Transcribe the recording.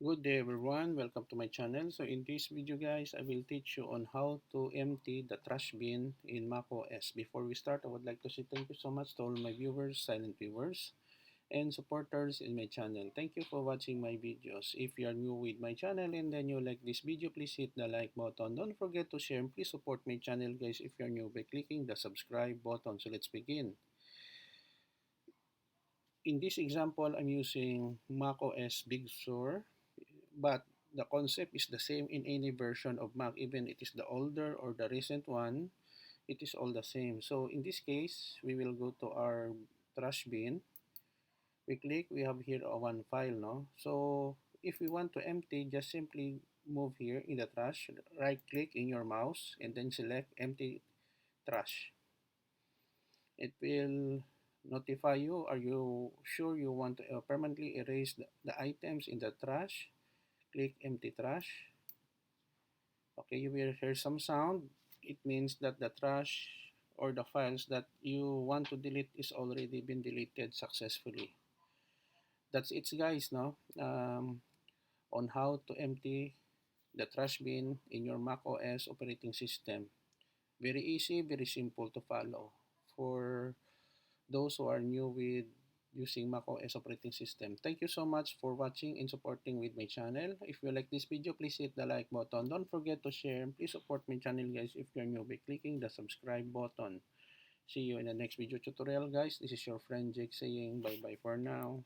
Good day everyone, welcome to my channel. So in this video guys, I will teach you on how to empty the trash bin in macOS. Before we start, I would like to say thank you so much to all my viewers, silent viewers, and supporters in my channel. Thank you for watching my videos. If you are new with my channel and then you like this video, please hit the like button. Don't forget to share and please support my channel guys if you are new by clicking the subscribe button. So let's begin. In this example, I'm using macOS Big Sur, but the concept is the same in any version of Mac, even it is the older or the recent one, it is all the same. So in this case, we will go to our trash bin. We click, we have here a one file, no? So if we want to empty, just simply move here in the trash, right click in your mouse, and then select empty trash. It will notify you, are you sure you want to permanently erase the items in the trash? Click empty trash. Okay, you will hear some sound. It means that the trash or the files that you want to delete is already been deleted successfully. That's it guys, no? On how to empty the trash bin in your Mac OS operating system. Very easy, very simple to follow. For those who are new with using macOS operating system. Thank you so much for watching and supporting with my channel. If you like this video, please hit the like button. Don't forget to share and please support my channel guys if you're new by clicking the subscribe button. See you in the next video tutorial guys. This is your friend Jake saying bye bye for now.